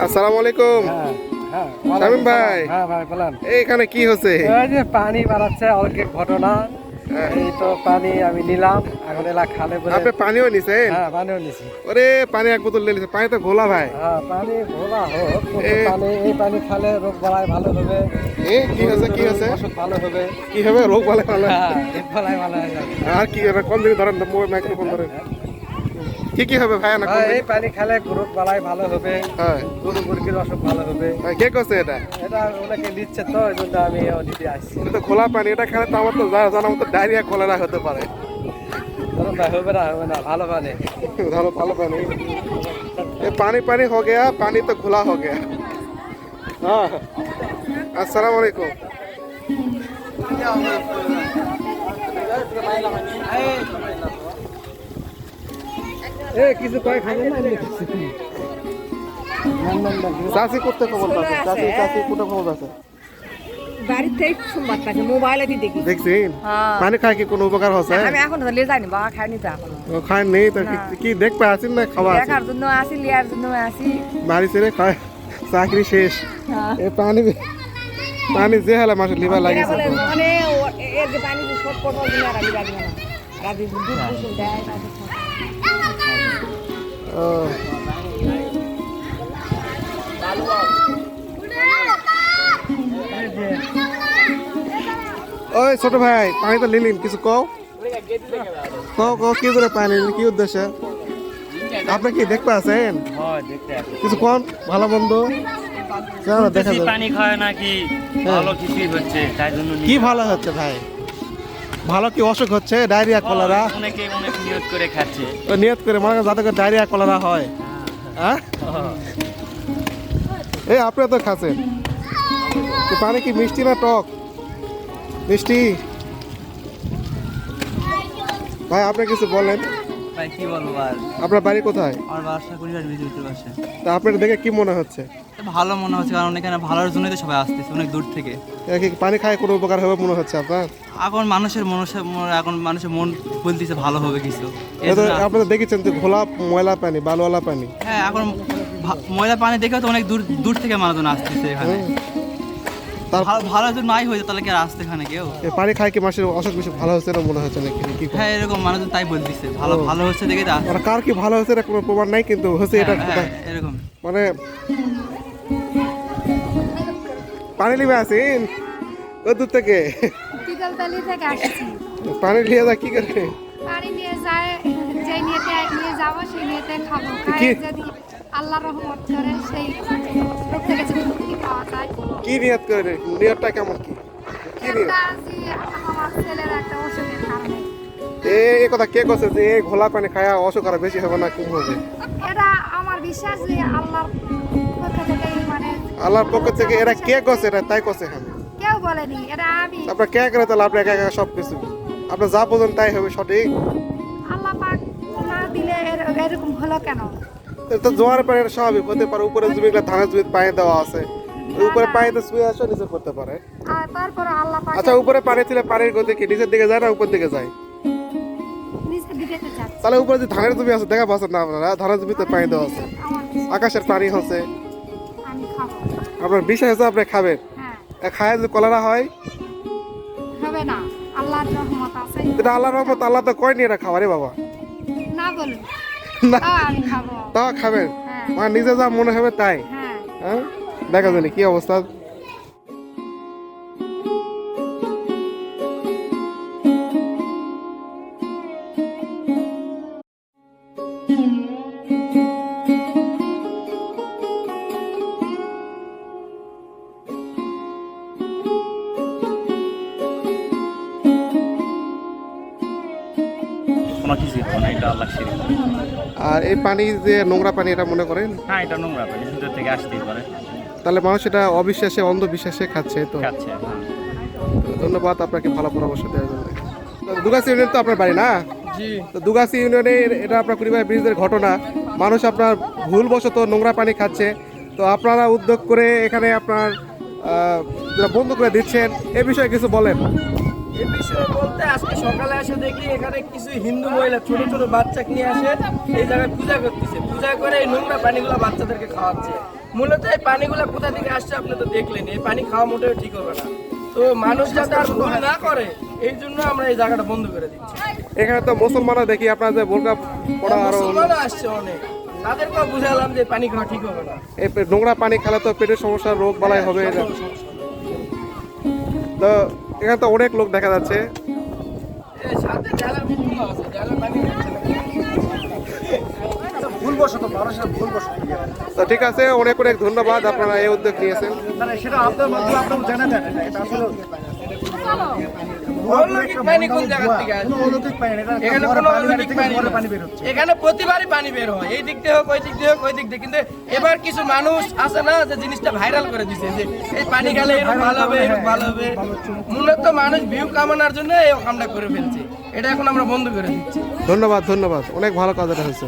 আসসালামু আলাইকুম। শামিম ভাই, এইখানে কি হচ্ছে? পানি বাড়াচ্ছে অলৌকিক ঘটনা। এই তো পানি আমি নিলাম, এখন এলা খালে বলে। আপনি পানিও নিছেন? হ্যাঁ, পানিও নিছি। ওরে পানি এক বোতল নিয়েছে, পানি তো ঘোলা ভাই। হ্যাঁ, পানি ঘোলা হোক, পানি এই পানি খালে রোগ বালাই ভালো হবে। কি হচ্ছে কি হচ্ছে? ওষুধ ভালো হবে। কি হবে? রোগ বালাই ভালো? হ্যাঁ, রোগ বালাই ভালো হয়ে যাবে। আর কি হবে? কোন দিকে ধরেন, মাইক্রোফোন ধরেন। কি হবে ভাই? না এই পানি খেলে রোগ বালাই ভালো হবে। হ্যাঁ, গরু মুরগির অসুখ ভালো হবে। কে করছে এটা? এটা ওনাকে নিচ্ছে তো, এই জন্য আমি দিতে আসছি। এটা তো খোলা পানি, এটা খেলে তো আমার তো জানা মতো ডায়রিয়া কলেরা হতে পারে। হবে না, ভালো পানি। ভালো পানি। ये पानी हो गया, पानी तो खुला हो गया। हाँ, अस्सलाम वालेकुम। কিছু কয় খাবে না? চাচি করতে খবর আছে, চাচি কোটা খবর আছে। বাড়িতে সোমবার থাকে মোবাইলে দেখি। দেখছেন পানি খায় কি কোনো উপকার হচ্ছে? আমি এখন ধরে যাইনি, বাবা খাইনি তো এখন। খায় নেই তো কি দেখতে আসেন না? খাওয়া দেখার জন্য আসি, লিয়ার জন্য আসি। বাড়ি ছেড়ে খায়, চাকরি শেষ। এই পানি যে হলে মাসে লিভার লাগিয়েছে। মানে এর যে পানি যে শর্ট পড়ার জন্য আর লিভার দিবে না। রাতে দুধ পুষুন দেয়। ও ওই ছোট ভাই, পানি তো নিলিম, কিছু কও কি করে পানি নিলেন, কি উদ্দেশ্যে? আপনি কি দেখতে আছেন? কিছু কোন ভালো বন্ধু দেখা যায় পানি খায় নাকি ভালো কিছুই হচ্ছে, তাই জন্য কি ভালো হচ্ছে ভাই? ভালো কি অসুখ হচ্ছে? ডায়রিয়া কলেরা অনেকে অনেক নিয়ত করে খাচ্ছে। তো নিয়ত করে মনে করেন যাতে করে ডায়রিয়া কলেরা হয়। হ্যাঁ, এই আপনি তো খাচ্ছেন। তো পানি কি মিষ্টি না টক? মিষ্টি। ভাই আপনি কিছু বলেন। ভাই কি বলবো আর, আপনার বাড়ি কোথায়? আমার বাসা কুড়িবার ভিতর বাসা। তা আপনার দেখে কি মনে হচ্ছে? ভালো মনে হচ্ছে, কারণ এখানে ভালোর জন্যই তো সবাই আসতেছে অনেক দূর থেকে। পানি খায় কোনো উপকার হবে মনে হচ্ছে আপনার? এখন মানুষের মন বলতেছে ভালো হবে কিছু। আপনারা দেখেছেন যে ঘোলা ময়লা পানি, বালুওয়ালা পানি। হ্যাঁ, এখন ময়লা পানি দেখে তো অনেক দূর থেকে মানুষজন আসতেছে এখানে। ভালো যদি নাই হয়েছে তাহলে কি আর আসতে এখানে কেউ? পানি খায় কি মাসের অসুখ বেশি ভালো হচ্ছে না মনে হচ্ছে নাকি? হ্যাঁ, এরকম মানুষজন তাই বলতেছে, ভালো হচ্ছে দেখে তো আসছে। কার কি ভালো হচ্ছে এটা কোনো প্রমাণ নাই, কিন্তু হচ্ছে এটা এরকম। মানে পানি নিবে আসেন দূর থেকে? বিকালতলি থেকে আসছি। পানি নিয়ে যায় কি করে? পানি নিয়ে যায়, যে নিয়ে যাবো সেই নিয়েতে খাবো। খাই যদি আল্লাহর রহমত করে সেই রোগ থেকে যদি মুক্তি পাওয়া যায়। কি নিয়ত করে? নিয়তটা কেমন? কি নিয়ত? আমার ছেলের একটা অসুখের কারণে। এই কথা কে কইছে যে এই ঘোলা পানি খায়া অসুখ আর বেশি হবে না, কম হবে? এটা আমার বিশ্বাস যে আল্লাহর পক্ষ থেকে, মানে আল্লাহর পক্ষ থেকে। এরা কে কইছে? এটা তাই কইছে? হ্যাঁ, কেউ বলেনি, এটা আমি। আপনার কে করে তাহলে আপনি একা সব কিছু আপনার যা বোঝেন তাই হবে সঠিক? আল্লাহ পাক না দিলে এরকম হলো কেন? তো জোয়ারের পানি এটা স্বাভাবিক হতে পারে। উপরে জমিগুলো ধানের জমিতে পানি দেওয়া আছে, উপরে পানিতে শুয়ে আসে নিচে করতে পারে। আর তারপরে আল্লাহ পাক আচ্ছা, উপরে পানি ছিল, পানির গতি কি নিচের দিকে যায় না উপর দিকে যায়? নিচের দিকে যাচ্ছে। তাহলে উপরে যে ধানের জমি আছে দেখা পাচ্ছেন না আপনারা? ধানের জমিতে পানি দেওয়া আছে, আমার আকাশের পানি হচ্ছে। আমি খাবো। আপনার বিষয় হচ্ছে আপনি খাবেন। হ্যাঁ, খায় যদি কলেরা হয় হবে না, আল্লাহর রহমত আছে। এটা আল্লাহর রহমত। আল্লাহ তো কয়নি এটা খাওয়ারে বাবা। না বলুন, না, তাও আমি খাবো। তাও খাবেন? হ্যাঁ, মানে নিজে যা মনে হবে তাই। হ্যাঁ। হ্যাঁ, দেখা জানি কি অবস্থা। কোনো কিছুই হবে না, এটা আল্লাহ শিরিক। আর এই পানি যে নোংরা পানি, এটা মনে করেন? হ্যাঁ, এটা নোংরা পানি, ভিতর থেকে আসতেই পারে। তাহলে মানুষ এটা অবিশ্বাসে, অন্ধবিশ্বাসে খাচ্ছে। তো খাচ্ছে। ধন্যবাদ আপনাকে ভালো পরামর্শ দেওয়ার জন্য। দুগাছি ইউনিয়ন তো আপনার বাড়ি না? জি। তো দুগাছি ইউনিয়নে এটা আপনার কুড়িবাই ব্রিজের ঘটনা। মানুষ আপনার ভুলবশত নোংরা পানি খাচ্ছে, তো আপনারা উদ্যোগ করে এখানে আপনার বন্ধ করে দিচ্ছেন, এ বিষয়ে কিছু বলেন। এই বিষয়ে বলতে আজকে সকালে এসে দেখি এখানে কিছু হিন্দু মহিলা ছোট ছোট বাচ্চাকে নিয়ে আসে এই জায়গায় পূজা করতেছে, পূজা করে এই নোংরা পানিগুলো বাচ্চাদেরকে খাওয়াচ্ছে। মূলত এই পানিগুলো কোথা থেকে আসছে আপনি তো দেখলেন, এই পানি খাওয়া মোটেও ঠিক হবে না। তো মানুষ যাতে আর ভুল না করে এই জন্য আমরা এই জায়গাটা বন্ধ করে দিচ্ছি। এখানে তো মুসলমানরা দেখি আপনাদের বোরকা পড়া আরো মুসলমানও আসছে অনেক, তাদেরকেও বুঝালাম যে পানি খাওয়া ঠিক হবে না। এই নোংরা পানি খেলে তো পেটের সমস্যা, রোগ বালাই হবে। তো এখানে তো অনেক লোক দেখা যাচ্ছে। এই সাথে জেলার বোতলও আছে, জেলার পানি খাচ্ছে না। ভুলবশত মানুষের ভুলবশত তো ঠিক আছে, অনেক অনেক ধন্যবাদ, আপনারা এই উদ্যোগ নিয়েছেন। সেটা আপনার মধ্যে আপনার জানা দেন এটা আসলে অলৌকিক পানি কোন জায়গা থেকে আসে? অলৌকিক পানি এটা এখানে কোনো অলৌকিক পানি না। পানি বের হচ্ছে। এখানে প্রতিবারই পানি বের হয়, এই দিক দিয়ে হোক ওই দিক দিয়ে হোক ওই দিক দিয়ে। কিন্তু এবার কিছু মানুষ আছে না যে জিনিসটা ভাইরাল করে দিছে যে এই পানি খেলে এরকম ভালো হবে এরকম ভালো হবে। মূলত মানুষ ভিউ কামানোর জন্য এই কামটা করে ফেলছে, এটা এখন আমরা বন্ধ করে দিচ্ছি। ধন্যবাদ, ধন্যবাদ, অনেক ভালো কাজ এটা হয়েছে।